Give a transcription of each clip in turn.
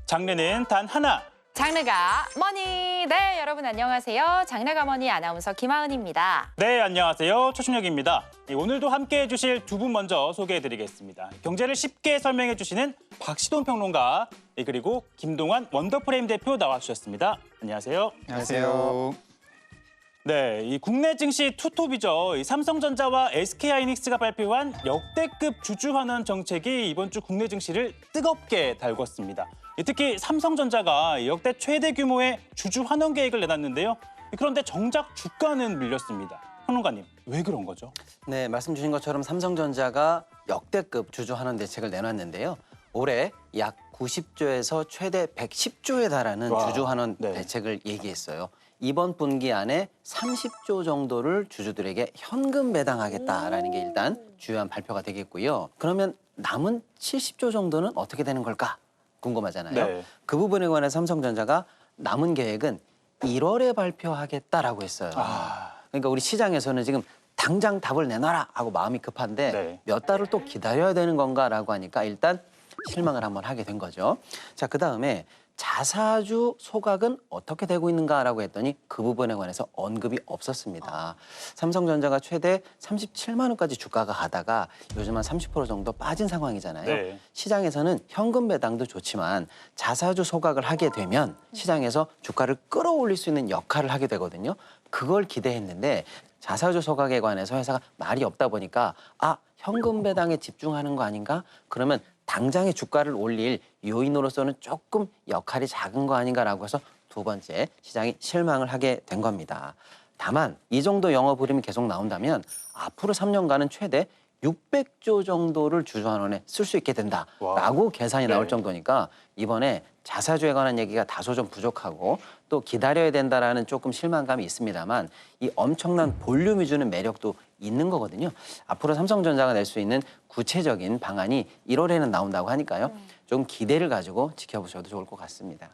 장르는 단 하나. 장르가 머니. 네, 여러분 안녕하세요. 장르가 머니 아나운서 김하은입니다. 네, 안녕하세요. 최준혁입니다. 오늘도 함께해 주실 두 분 먼저 소개해드리겠습니다. 경제를 쉽게 설명해 주시는 박시돈 평론가, 그리고 김동완 원더프레임 대표 나와주셨습니다. 안녕하세요. 안녕하세요. 네, 이 국내 증시 투톱이죠. 삼성전자와 SK하이닉스가 발표한 역대급 주주환원 정책이 이번 주 국내 증시를 뜨겁게 달궜습니다. 특히 삼성전자가 역대 최대 규모의 주주환원 계획을 내놨는데요. 그런데 정작 주가는 밀렸습니다. 평론가님, 왜 그런 거죠? 네, 말씀 주신 것처럼 삼성전자가 역대급 주주환원 대책을 내놨는데요. 올해 약 90조에서 최대 110조에 달하는 와, 주주환원 네. 대책을 얘기했어요. 이번 분기 안에 30조 정도를 주주들에게 현금 배당하겠다라는 게 일단 주요한 발표가 되겠고요. 그러면 남은 70조 정도는 어떻게 되는 걸까? 궁금하잖아요. 네. 그 부분에 관해 삼성전자가 남은 계획은 1월에 발표하겠다라고 했어요. 그러니까 우리 시장에서는 지금 당장 답을 내놔라 하고 마음이 급한데 네. 몇 달을 또 기다려야 되는 건가라고 하니까 일단 실망을 한번 하게 된 거죠. 자, 그다음에 자사주 소각은 어떻게 되고 있는가라고 했더니 그 부분에 관해서 언급이 없었습니다. 삼성전자가 최대 37만 원까지 주가가 가다가 요즘 한 30% 정도 빠진 상황이잖아요. 네. 시장에서는 현금 배당도 좋지만 자사주 소각을 하게 되면 시장에서 주가를 끌어올릴 수 있는 역할을 하게 되거든요. 그걸 기대했는데 자사주 소각에 관해서 회사가 말이 없다 보니까 현금 배당에 집중하는 거 아닌가? 그러면 당장의 주가를 올릴 요인으로서는 조금 역할이 작은 거 아닌가라고 해서 두 번째 시장이 실망을 하게 된 겁니다. 다만 이 정도 영업 흐름이 계속 나온다면 앞으로 3년간은 최대 600조 정도를 주주환원에 쓸 수 있게 된다라고 계산이 나올 네. 정도니까 이번에 자사주에 관한 얘기가 다소 좀 부족하고 또 기다려야 된다라는 조금 실망감이 있습니다만 이 엄청난 볼륨이 주는 매력도 있는 거거든요. 앞으로 삼성전자가 낼 수 있는 구체적인 방안이 1월에는 나온다고 하니까요. 좀 기대를 가지고 지켜보셔도 좋을 것 같습니다.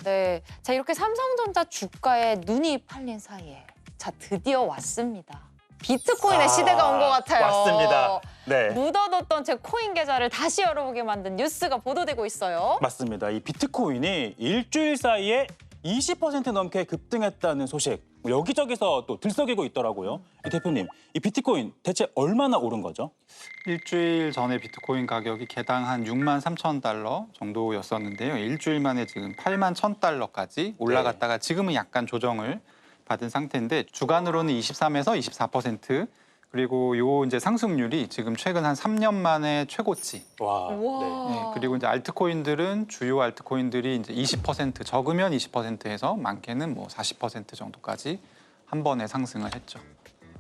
네. 자, 이렇게 삼성전자 주가에 눈이 팔린 사이에 자, 드디어 왔습니다. 비트코인의 시대가 온 것 같아요. 맞습니다. 네. 묻어뒀던 제 코인 계좌를 다시 열어보게 만든 뉴스가 보도되고 있어요. 맞습니다. 이 비트코인이 일주일 사이에 20% 넘게 급등했다는 소식 여기저기서 또 들썩이고 있더라고요. 이 대표님, 이 비트코인 대체 얼마나 오른 거죠? 일주일 전에 비트코인 가격이 개당 한 6만 3천 달러 정도였었는데요. 일주일 만에 지금 8만 1천 달러까지 올라갔다가 지금은 약간 조정을 받은 상태인데 주간으로는 23에서 24% 그리고 요 이제 상승률이 지금 최근 한 3년 만에 최고치. 와. 우와. 네, 그리고 이제 알트코인들은 주요 알트코인들이 이제 20% 적으면 20%에서 많게는 뭐 40% 정도까지 한 번에 상승을 했죠.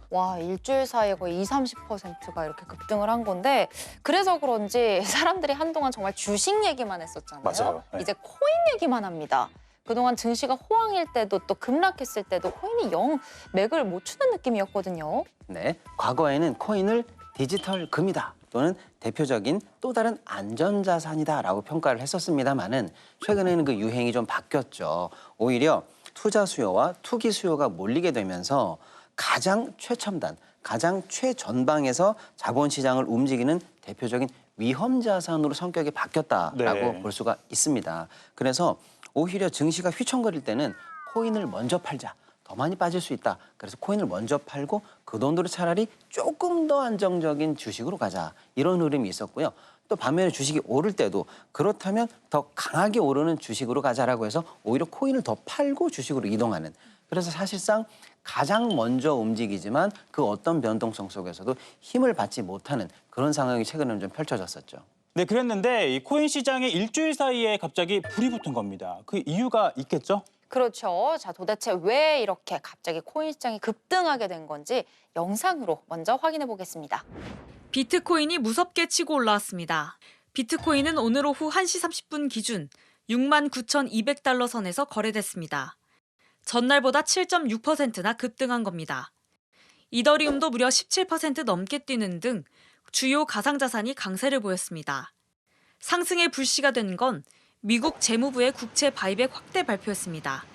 와, 일주일 사이에 거의 20~30%가 이렇게 급등을 한 건데 그래서 그런지 사람들이 한동안 정말 주식 얘기만 했었잖아요. 맞아요. 네. 이제 코인 얘기만 합니다. 그동안 증시가 호황일 때도 또 급락했을 때도 코인이 영 맥을 못 추는 느낌이었거든요. 네, 과거에는 코인을 디지털 금이다 또는 대표적인 또 다른 안전자산이다라고 평가를 했었습니다마는 최근에는 그 유행이 좀 바뀌었죠. 오히려 투자 수요와 투기 수요가 몰리게 되면서 가장 최첨단, 가장 최전방에서 자본시장을 움직이는 대표적인 위험자산으로 성격이 바뀌었다라고 네. 볼 수가 있습니다. 그래서 오히려 증시가 휘청거릴 때는 코인을 먼저 팔자. 더 많이 빠질 수 있다. 그래서 코인을 먼저 팔고 그 돈으로 차라리 조금 더 안정적인 주식으로 가자. 이런 흐름이 있었고요. 또 반면에 주식이 오를 때도 그렇다면 더 강하게 오르는 주식으로 가자라고 해서 오히려 코인을 더 팔고 주식으로 이동하는. 그래서 사실상 가장 먼저 움직이지만 그 어떤 변동성 속에서도 힘을 받지 못하는 그런 상황이 최근에는 좀 펼쳐졌었죠. 네, 그랬는데 이 코인 시장에 일주일 사이에 갑자기 불이 붙은 겁니다. 그 이유가 있겠죠? 그렇죠. 자, 도대체 왜 이렇게 갑자기 코인 시장이 급등하게 된 건지 영상으로 먼저 확인해 보겠습니다. 비트코인이 무섭게 치고 올라왔습니다. 비트코인은 오늘 오후 1시 30분 기준 69,200달러 선에서 거래됐습니다. 전날보다 7.6%나 급등한 겁니다. 이더리움도 무려 17% 넘게 뛰는 등 주요 가상자산이 강세를 보였습니다. 상승의 불씨가 된 건 미국 재무부의 국채 바이백 확대 발표였습니다.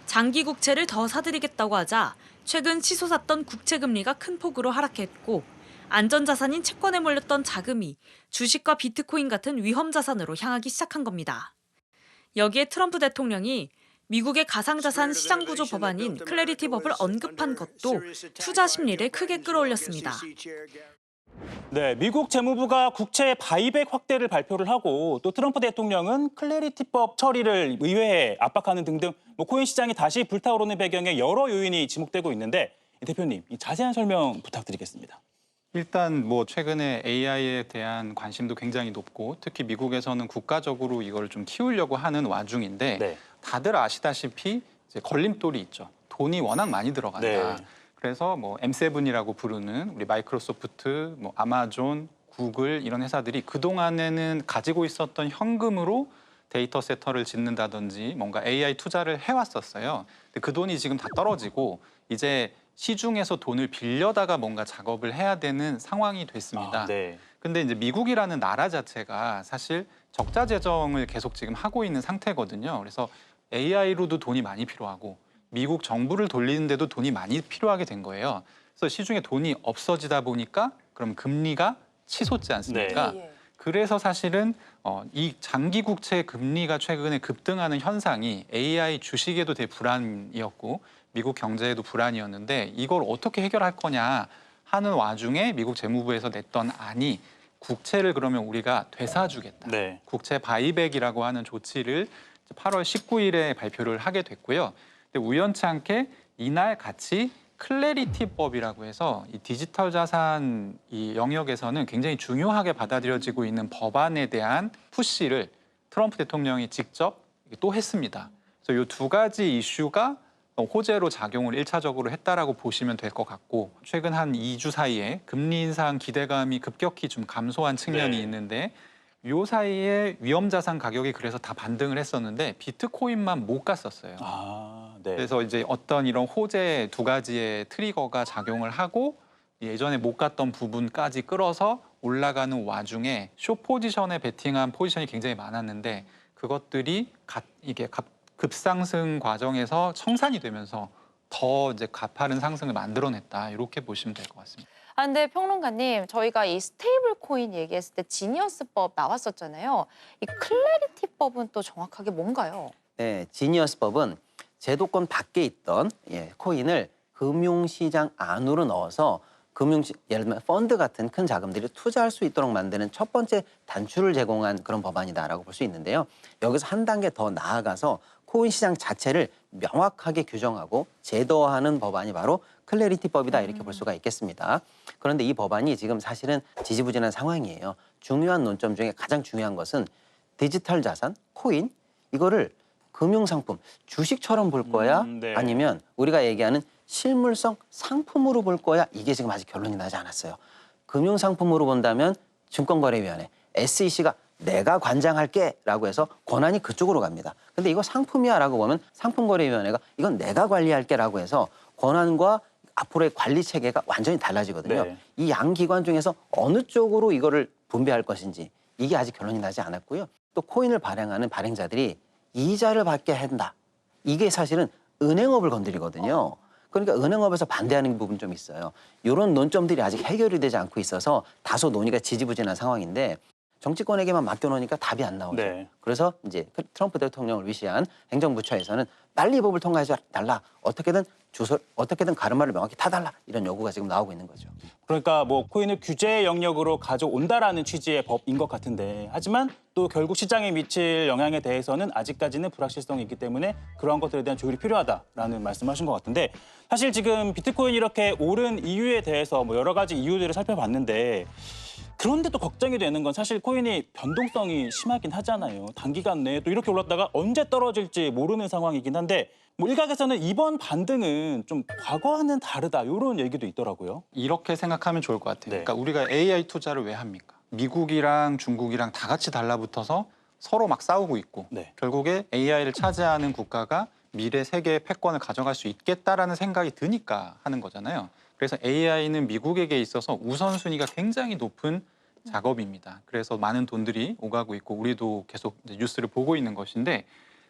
장기 국채를 더 사들이겠다고 하자 최근 치솟았던 국채 금리가 큰 폭으로 하락했고 안전자산인 채권에 몰렸던 자금이 주식과 비트코인 같은 위험 자산으로 향하기 시작한 겁니다. 여기에 트럼프 대통령이 미국의 가상자산 시장 구조 법안인 클래리티 법을 언급한 것도 투자 심리를 크게 끌어올렸습니다. 네, 미국 재무부가 국채 바이백 확대를 발표를 하고 또 트럼프 대통령은 클래리티법 처리를 의회에 압박하는 등등 코인 시장이 다시 불타오르는 배경에 여러 요인이 지목되고 있는데 대표님, 이 자세한 설명 부탁드리겠습니다. 일단 뭐 최근에 AI에 대한 관심도 굉장히 높고 특히 미국에서는 국가적으로 이걸 좀 키우려고 하는 와중인데 네. 다들 아시다시피 이제 걸림돌이 있죠. 돈이 워낙 많이 들어간다. 네. 그래서 뭐 M7이라고 부르는 우리 마이크로소프트, 뭐 아마존, 구글 이런 회사들이 그동안에는 가지고 있었던 현금으로 데이터 센터를 짓는다든지 뭔가 AI 투자를 해왔었어요. 근데 그 돈이 지금 다 떨어지고 이제 시중에서 돈을 빌려다가 뭔가 작업을 해야 되는 상황이 됐습니다. 네. 근데 이제 미국이라는 나라 자체가 사실 적자 재정을 계속 지금 하고 있는 상태거든요. 그래서 AI로도 돈이 많이 필요하고 미국 정부를 돌리는데도 돈이 많이 필요하게 된 거예요. 그래서 시중에 돈이 없어지다 보니까 그럼 금리가 치솟지 않습니까? 네. 그래서 사실은 이 장기 국채 금리가 최근에 급등하는 현상이 AI 주식에도 되게 불안이었고 미국 경제에도 불안이었는데 이걸 어떻게 해결할 거냐 하는 와중에 미국 재무부에서 냈던 안이 국채를 그러면 우리가 되사주겠다. 네. 국채 바이백이라고 하는 조치를 8월 19일에 발표를 하게 됐고요. 근데 우연치 않게 이날 같이 클래리티법이라고 해서 이 디지털 자산 이 영역에서는 굉장히 중요하게 받아들여지고 있는 법안에 대한 푸시를 트럼프 대통령이 직접 또 했습니다. 그래서 이 두 가지 이슈가 호재로 작용을 1차적으로 했다라고 보시면 될 것 같고 최근 한 2주 사이에 금리 인상 기대감이 급격히 좀 감소한 측면이 네. 있는데 요 사이에 위험자산 가격이 그래서 다 반등을 했었는데 비트코인만 못 갔었어요. 아, 네. 그래서 이제 어떤 이런 호재 두 가지의 트리거가 작용을 하고 예전에 못 갔던 부분까지 끌어서 올라가는 와중에 숏 포지션에 베팅한 포지션이 굉장히 많았는데 그것들이 이게 급상승 과정에서 청산이 되면서 더 이제 가파른 상승을 만들어냈다 이렇게 보시면 될 것 같습니다. 아, 근데 평론가님, 저희가 이 스테이블 코인 얘기했을 때 지니어스법 나왔었잖아요. 이 클래리티법은 또 정확하게 뭔가요? 네, 지니어스법은 제도권 밖에 있던 코인을 금융시장 안으로 넣어서 예를 들면 펀드 같은 큰 자금들이 투자할 수 있도록 만드는 첫 번째 단추를 제공한 그런 법안이다라고 볼 수 있는데요. 여기서 한 단계 더 나아가서 코인 시장 자체를 명확하게 규정하고 제도화하는 법안이 바로 클래리티법이다 이렇게 볼 수가 있겠습니다. 그런데 이 법안이 지금 사실은 지지부진한 상황이에요. 중요한 논점 중에 가장 중요한 것은 디지털 자산, 코인 이거를 금융상품, 주식처럼 볼 거야? 네. 아니면 우리가 얘기하는 실물성 상품으로 볼 거야? 이게 지금 아직 결론이 나지 않았어요. 금융상품으로 본다면 증권거래위원회, SEC가 내가 관장할게 라고 해서 권한이 그쪽으로 갑니다. 근데 이거 상품이야 라고 보면 상품거래위원회가 이건 내가 관리할게 라고 해서 권한과 앞으로의 관리 체계가 완전히 달라지거든요. 네. 이 양 기관 중에서 어느 쪽으로 이거를 분배할 것인지 이게 아직 결론이 나지 않았고요. 또 코인을 발행하는 발행자들이 이자를 받게 한다. 이게 사실은 은행업을 건드리거든요. 그러니까 은행업에서 반대하는 부분이 좀 있어요. 이런 논점들이 아직 해결이 되지 않고 있어서 다소 논의가 지지부진한 상황인데 정치권에게만 맡겨놓으니까 답이 안 나오죠. 네. 그래서 이제 트럼프 대통령을 위시한 행정부처에서는 빨리 이 법을 통과해서 달라. 어떻게든 가르마를 명확히 타달라. 이런 요구가 지금 나오고 있는 거죠. 그러니까 뭐 코인을 규제 영역으로 가져온다라는 취지의 법인 것 같은데 하지만 또 결국 시장에 미칠 영향에 대해서는 아직까지는 불확실성이 있기 때문에 그러한 것들에 대한 조율이 필요하다라는 말씀하신 것 같은데 사실 지금 비트코인이 이렇게 오른 이유에 대해서 뭐 여러 가지 이유들을 살펴봤는데 그런데 또 걱정이 되는 건 사실 코인이 변동성이 심하긴 하잖아요. 단기간 내에 또 이렇게 올랐다가 언제 떨어질지 모르는 상황이긴 한데 뭐 일각에서는 이번 반등은 좀 과거와는 다르다 이런 얘기도 있더라고요. 이렇게 생각하면 좋을 것 같아요. 네. 그러니까 우리가 AI 투자를 왜 합니까? 미국이랑 중국이랑 다 같이 달라붙어서 서로 막 싸우고 있고 네. 결국에 AI를 차지하는 국가가 미래 세계의 패권을 가져갈 수 있겠다라는 생각이 드니까 하는 거잖아요. 그래서 AI는 미국에게 있어서 우선순위가 굉장히 높은 작업입니다. 그래서 많은 돈들이 오가고 있고 우리도 계속 이제 뉴스를 보고 있는 것인데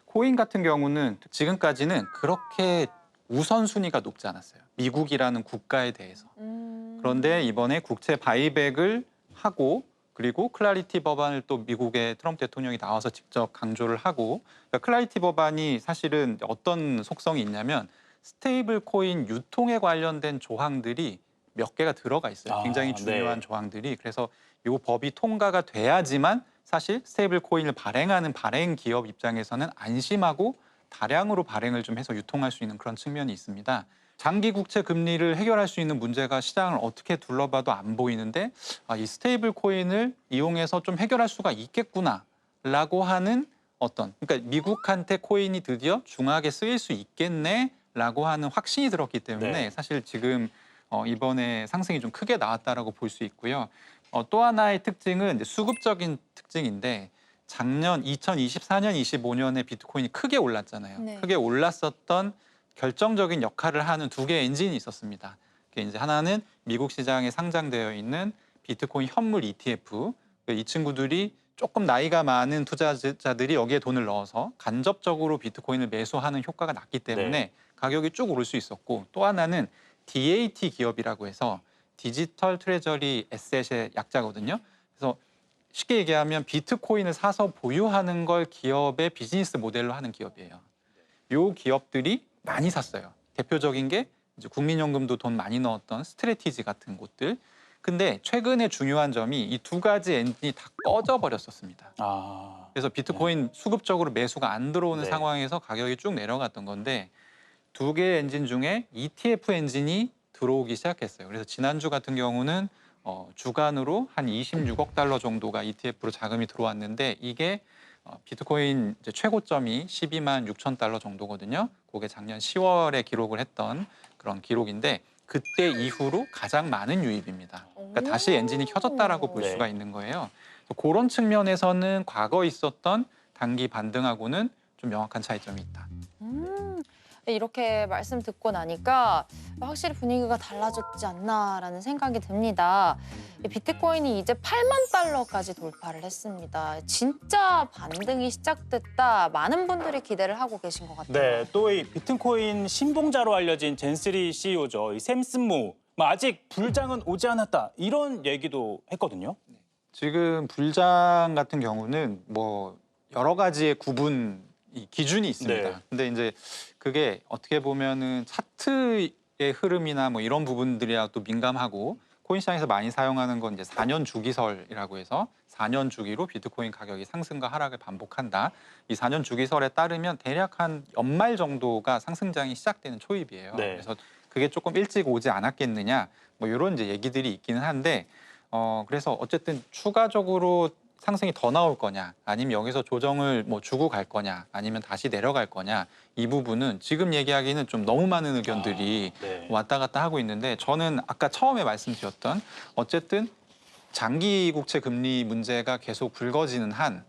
코인 같은 경우는 지금까지는 그렇게 우선순위가 높지 않았어요. 미국이라는 국가에 대해서. 그런데 이번에 국채 바이백을 하고 그리고 클라리티 법안을 또 미국의 트럼프 대통령이 나와서 직접 강조를 하고, 그러니까 클라리티 법안이 사실은 어떤 속성이 있냐면 스테이블 코인 유통에 관련된 조항들이 몇 개가 들어가 있어요. 굉장히 중요한 네. 조항들이. 그래서 이 법이 통과가 돼야지만 사실 스테이블 코인을 발행하는 발행 기업 입장에서는 안심하고 다량으로 발행을 좀 해서 유통할 수 있는 그런 측면이 있습니다. 장기 국채 금리를 해결할 수 있는 문제가 시장을 어떻게 둘러봐도 안 보이는데 이 스테이블 코인을 이용해서 좀 해결할 수가 있겠구나라고 하는 그러니까 미국한테 코인이 드디어 중하게 쓰일 수 있겠네라고 하는 확신이 들었기 때문에 네. 사실 지금 이번에 상승이 좀 크게 나왔다라고 볼 수 있고요. 또 하나의 특징은 이제 수급적인 특징인데 작년 2024년, 25년에 비트코인이 크게 올랐잖아요. 네. 크게 올랐었던 결정적인 역할을 하는 두 개의 엔진이 있었습니다. 그게 이제 하나는 미국 시장에 상장되어 있는 비트코인 현물 ETF. 이 친구들이 조금 나이가 많은 투자자들이 여기에 돈을 넣어서 간접적으로 비트코인을 매수하는 효과가 났기 때문에 네. 가격이 쭉 오를 수 있었고, 또 하나는 DAT 기업이라고 해서 디지털 트레저리 에셋의 약자거든요. 그래서 쉽게 얘기하면 비트코인을 사서 보유하는 걸 기업의 비즈니스 모델로 하는 기업이에요. 이 기업들이 많이 샀어요. 대표적인 게 이제 국민연금도 돈 많이 넣었던 스트레티지 같은 곳들. 근데 최근에 중요한 점이 이 두 가지 엔진이 다 꺼져 버렸었습니다. 그래서 비트코인 수급적으로 매수가 안 들어오는 네. 상황에서 가격이 쭉 내려갔던 건데 두 개의 엔진 중에 ETF 엔진이 들어오기 시작했어요. 그래서 지난주 같은 경우는 주간으로 한 26억 달러 정도가 ETF로 자금이 들어왔는데 이게 비트코인 이제 최고점이 12만 6천 달러 정도거든요. 그게 작년 10월에 기록을 했던 그런 기록인데 그때 이후로 가장 많은 유입입니다. 그러니까 다시 엔진이 켜졌다라고 볼 네. 수가 있는 거예요. 그런 측면에서는 과거 있었던 단기 반등하고는 좀 명확한 차이점이 있다. 이렇게 말씀 듣고 나니까 확실히 분위기가 달라졌지 않나라는 생각이 듭니다. 이 비트코인이 이제 8만 달러까지 돌파를 했습니다. 진짜 반등이 시작됐다. 많은 분들이 기대를 하고 계신 것 같아요. 네, 또 이 비트코인 신봉자로 알려진 젠스리 CEO죠. 이 샘 스모. 아직 불장은 오지 않았다. 이런 얘기도 했거든요. 지금 불장 같은 경우는 뭐 여러 가지의 이 기준이 있습니다. 네. 근데 이제 그게 어떻게 보면은 차트의 흐름이나 뭐 이런 부분들이야 또 민감하고 코인 시장에서 많이 사용하는 건 이제 4년 주기설이라고 해서 4년 주기로 비트코인 가격이 상승과 하락을 반복한다. 이 4년 주기설에 따르면 대략 한 연말 정도가 상승장이 시작되는 초입이에요. 네. 그래서 그게 조금 일찍 오지 않았겠느냐 뭐 이런 이제 얘기들이 있기는 한데 그래서 어쨌든 추가적으로 상승이 더 나올 거냐 아니면 여기서 조정을 뭐 주고 갈 거냐 아니면 다시 내려갈 거냐 이 부분은 지금 얘기하기는 좀 너무 많은 의견들이 네. 왔다 갔다 하고 있는데 저는 아까 처음에 말씀드렸던 어쨌든 장기 국채 금리 문제가 계속 불거지는 한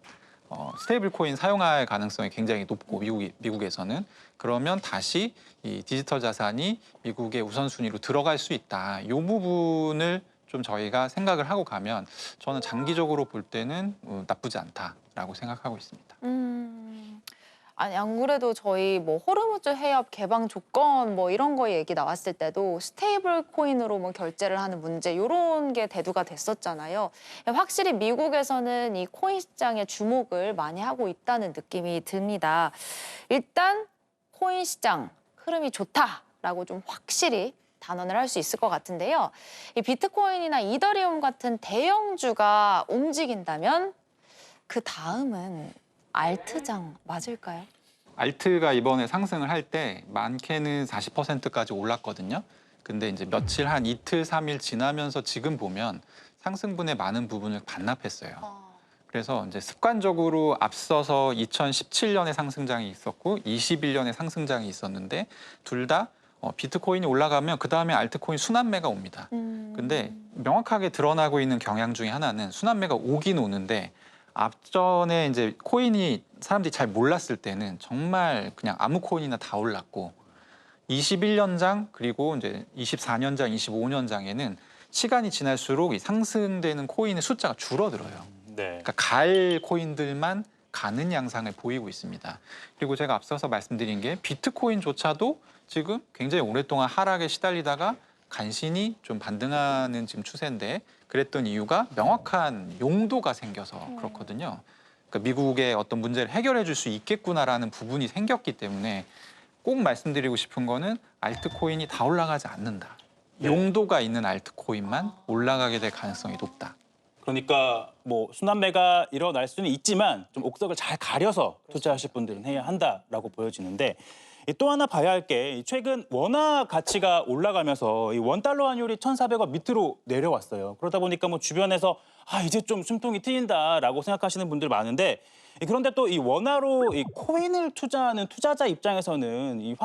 스테이블 코인 사용할 가능성이 굉장히 높고 미국에서는 그러면 다시 이 디지털 자산이 미국의 우선순위로 들어갈 수 있다. 이 부분을 좀 저희가 생각을 하고 가면 저는 장기적으로 볼 때는 나쁘지 않다라고 생각하고 있습니다. 아니 안 그래도 저희 뭐 호르무즈 해협 개방 조건 뭐 이런 거 얘기 나왔을 때도 스테이블 코인으로 뭐 결제를 하는 문제 이런 게 대두가 됐었잖아요. 확실히 미국에서는 이 코인 시장에 주목을 많이 하고 있다는 느낌이 듭니다. 일단 코인 시장 흐름이 좋다라고 좀 확실히 단언을 할 수 있을 것 같은데요. 이 비트코인이나 이더리움 같은 대형주가 움직인다면 그 다음은 알트장 맞을까요? 알트가 이번에 상승을 할 때 많게는 40%까지 올랐거든요. 근데 이제 며칠 한 이틀, 3일 지나면서 지금 보면 상승분의 많은 부분을 반납했어요. 그래서 이제 습관적으로 앞서서 2017년에 상승장이 있었고 21년에 상승장이 있었는데 둘 다 비트코인이 올라가면 그 다음에 알트코인 순환매가 옵니다. 근데 명확하게 드러나고 있는 경향 중에 하나는 순환매가 오긴 오는데 앞전에 이제 코인이 사람들이 잘 몰랐을 때는 정말 그냥 아무 코인이나 다 올랐고 21년장 그리고 이제 24년장, 25년장에는 시간이 지날수록 이 상승되는 코인의 숫자가 줄어들어요. 네. 그러니까 갈 코인들만 가는 양상을 보이고 있습니다. 그리고 제가 앞서서 말씀드린 게 비트코인조차도 지금 굉장히 오랫동안 하락에 시달리다가 간신히 좀 반등하는 지금 추세인데 그랬던 이유가 명확한 용도가 생겨서 그렇거든요. 그러니까 미국의 어떤 문제를 해결해 줄 수 있겠구나라는 부분이 생겼기 때문에 꼭 말씀드리고 싶은 거는 알트코인이 다 올라가지 않는다. 네. 용도가 있는 알트코인만 올라가게 될 가능성이 높다. 그러니까 뭐 순환매가 일어날 수는 있지만 좀 옥석을 잘 가려서 투자하실 분들은 해야 한다라고 보여지는데 또 하나 봐야 할 게 최근 원화 가치가 올라가면서 이 원달러 환율이 1,400원 밑으로 내려왔어요. 그러다 보니까 뭐 주변에서 이제 좀 숨통이 트인다라고 생각하시는 분들 많은데 그런데 또 이 원화로 이 코인을 투자하는 투자자 입장에서는 이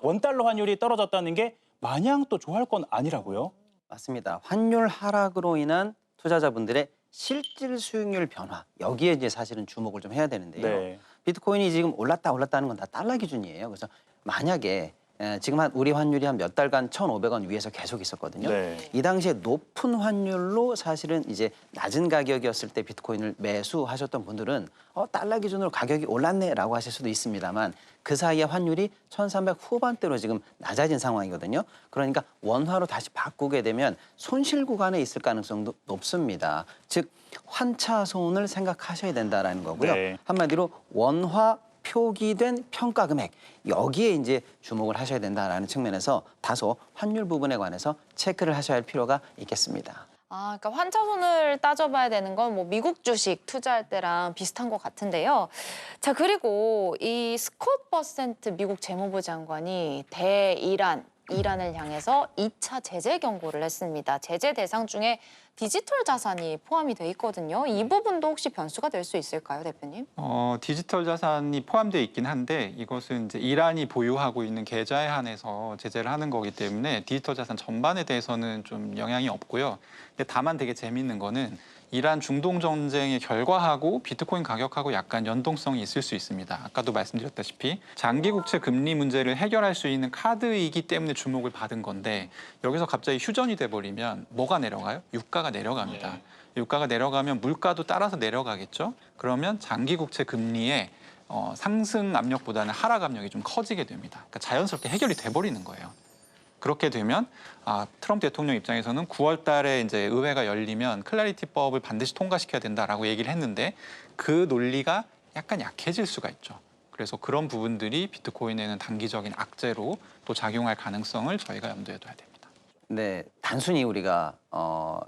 원달러 환율이 떨어졌다는 게 마냥 또 좋아할 건 아니라고요. 맞습니다. 환율 하락으로 인한 투자자분들의 실질 수익률 변화, 여기에 이제 사실은 주목을 좀 해야 되는데요. 네. 비트코인이 지금 올랐다는 건 다 달러 기준이에요. 그래서 만약에 지금 우리 환율이 한 몇 달간 1,500원 위에서 계속 있었거든요. 네. 이 당시에 높은 환율로 사실은 이제 낮은 가격이었을 때 비트코인을 매수하셨던 분들은 달러 기준으로 가격이 올랐네라고 하실 수도 있습니다만 그 사이에 환율이 1,300 후반대로 지금 낮아진 상황이거든요. 그러니까 원화로 다시 바꾸게 되면 손실 구간에 있을 가능성도 높습니다. 즉 환차손을 생각하셔야 된다라는 거고요. 네. 한마디로 원화 표기된 평가 금액 여기에 이제 주목을 하셔야 된다라는 측면에서 다소 환율 부분에 관해서 체크를 하셔야 할 필요가 있겠습니다. 그러니까 환차손을 따져봐야 되는 건 뭐 미국 주식 투자할 때랑 비슷한 것 같은데요. 자, 그리고 이 스콧 버센트 미국 재무부 장관이 이란을 향해서 2차 제재 경고를 했습니다. 제재 대상 중에 디지털 자산이 포함이 돼 있거든요. 이 부분도 혹시 변수가 될 수 있을까요, 대표님? 디지털 자산이 포함되어 있긴 한데 이것은 이제 이란이 보유하고 있는 계좌에 한해서 제재를 하는 거기 때문에 디지털 자산 전반에 대해서는 좀 영향이 없고요. 근데 다만 되게 재미있는 거는 이란 중동 전쟁의 결과하고 비트코인 가격하고 약간 연동성이 있을 수 있습니다. 아까도 말씀드렸다시피 장기 국채 금리 문제를 해결할 수 있는 카드이기 때문에 주목을 받은 건데 여기서 갑자기 휴전이 돼버리면 뭐가 내려가요? 유가가 내려갑니다. 유가가 내려가면 물가도 따라서 내려가겠죠. 그러면 장기 국채 금리의 상승 압력보다는 하락 압력이 좀 커지게 됩니다. 그러니까 자연스럽게 해결이 돼버리는 거예요. 그렇게 되면 트럼프 대통령 입장에서는 9월 달에 이제 의회가 열리면 클래리티법을 반드시 통과시켜야 된다라고 얘기를 했는데 그 논리가 약간 약해질 수가 있죠. 그래서 그런 부분들이 비트코인에는 단기적인 악재로 또 작용할 가능성을 저희가 염두에 둬야 됩니다. 네, 단순히 우리가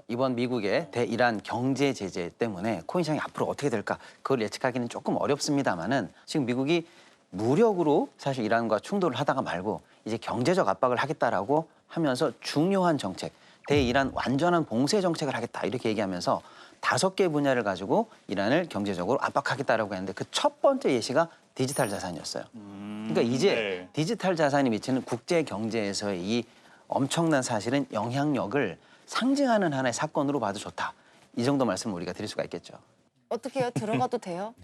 이번 미국의 대이란 경제 제재 때문에 코인 시장이 앞으로 어떻게 될까 그걸 예측하기는 조금 어렵습니다만은 지금 미국이 무력으로 사실 이란과 충돌을 하다가 말고 이제 경제적 압박을 하겠다라고 하면서 중요한 정책, 대이란 완전한 봉쇄 정책을 하겠다 이렇게 얘기하면서 5개 분야를 가지고 이란을 경제적으로 압박하겠다라고 했는데 그 첫 번째 예시가 디지털 자산이었어요. 그러니까 이제 네. 디지털 자산이 미치는 국제 경제에서의 이 엄청난 사실은 영향력을 상징하는 하나의 사건으로 봐도 좋다. 이 정도 말씀을 우리가 드릴 수가 있겠죠. 어떻게 해요? 들어가도 돼요?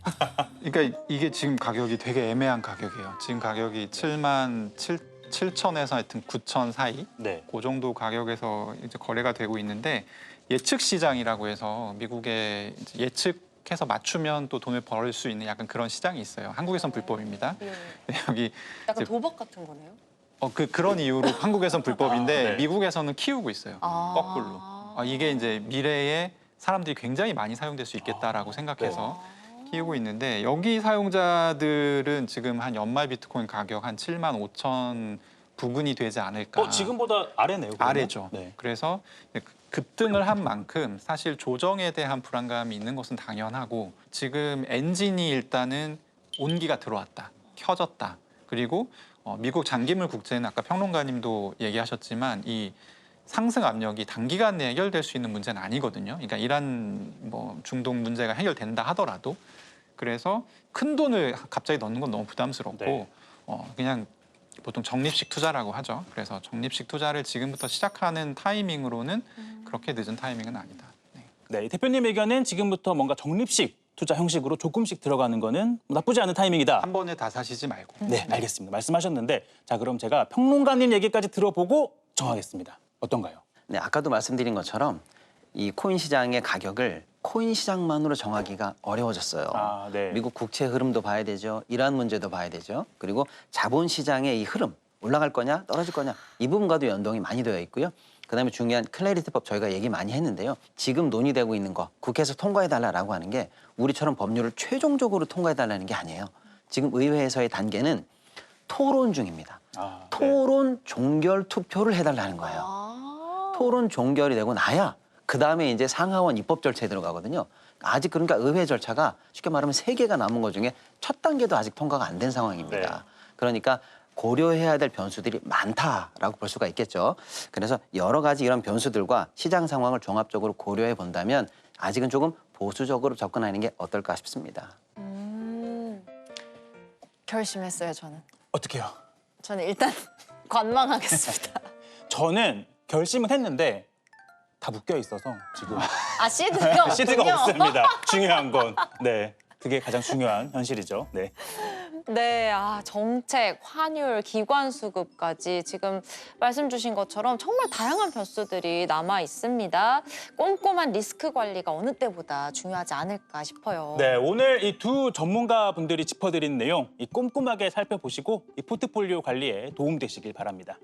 그러니까 이게 지금 가격이 되게 애매한 가격이에요. 지금 가격이 7,000에서 하여튼 9,000 사이 네. 그 정도 가격에서 이제 거래가 되고 있는데 예측 시장이라고 해서 미국에 이제 예측해서 맞추면 또 돈을 벌 수 있는 약간 그런 시장이 있어요. 한국에선 불법입니다. 여기 약간 이제 도박 같은 거네요. 그런 이유로 한국에선 불법인데 네. 미국에서는 키우고 있어요. 거꾸로. 이게 이제 미래에 사람들이 굉장히 많이 사용될 수 있겠다라고 생각해서 키우고 있는데 여기 사용자들은 지금 한 연말 비트코인 가격 한 75,000 부근이 되지 않을까. 지금보다 아래네요. 그러면? 아래죠. 네. 그래서 급등을 한 만큼 사실 조정에 대한 불안감이 있는 것은 당연하고 지금 엔진이 일단은 온기가 들어왔다, 켜졌다. 그리고 미국 장기물 국채는 아까 평론가님도 얘기하셨지만 이 상승 압력이 단기간 내에 해결될 수 있는 문제는 아니거든요. 그러니까 이란 중동 문제가 해결된다 하더라도 그래서 큰 돈을 갑자기 넣는 건 너무 부담스럽고 네. 그냥 보통 적립식 투자라고 하죠. 그래서 적립식 투자를 지금부터 시작하는 타이밍으로는 그렇게 늦은 타이밍은 아니다. 네. 네, 대표님 의견은 지금부터 뭔가 적립식 투자 형식으로 조금씩 들어가는 거는 나쁘지 않은 타이밍이다. 한 번에 다 사시지 말고. 네, 알겠습니다. 말씀하셨는데 자 그럼 제가 평론가님 얘기까지 들어보고 정하겠습니다. 어떤가요? 네, 아까도 말씀드린 것처럼 이 코인 시장의 가격을 코인 시장만으로 정하기가 어려워졌어요. 네. 미국 국채 흐름도 봐야 되죠. 이란 문제도 봐야 되죠. 그리고 자본 시장의 이 흐름, 올라갈 거냐 떨어질 거냐 이 부분과도 연동이 많이 되어 있고요. 그다음에 중요한 클래리티법 저희가 얘기 많이 했는데요. 지금 논의되고 있는 거 국회에서 통과해달라고 하는 게 우리처럼 법률을 최종적으로 통과해달라는 게 아니에요. 지금 의회에서의 단계는 토론 중입니다. 아, 네. 토론 종결 투표를 해달라는 거예요. 아. 토론 종결이 되고 나야 그다음에 이제 상하원 입법 절차에 들어가거든요. 아직 그러니까 의회 절차가 쉽게 말하면 3개가 남은 것 중에 첫 단계도 아직 통과가 안 된 상황입니다. 네. 그러니까 고려해야 될 변수들이 많다라고 볼 수가 있겠죠. 그래서 여러 가지 이런 변수들과 시장 상황을 종합적으로 고려해 본다면 아직은 조금 보수적으로 접근하는 게 어떨까 싶습니다. 결심했어요, 저는. 어떻게요? 저는 일단 관망하겠습니다. 저는 결심은 했는데 다 묶여 있어서 지금 아, 시드가 없군요. 시드가 없습니다. 중요한 건. 네. 그게 가장 중요한 현실이죠. 네. 네, 정책, 환율, 기관 수급까지 지금 말씀 주신 것처럼 정말 다양한 변수들이 남아 있습니다. 꼼꼼한 리스크 관리가 어느 때보다 중요하지 않을까 싶어요. 네, 오늘 이 두 전문가 분들이 짚어드린 내용 꼼꼼하게 살펴보시고 이 포트폴리오 관리에 도움되시길 바랍니다.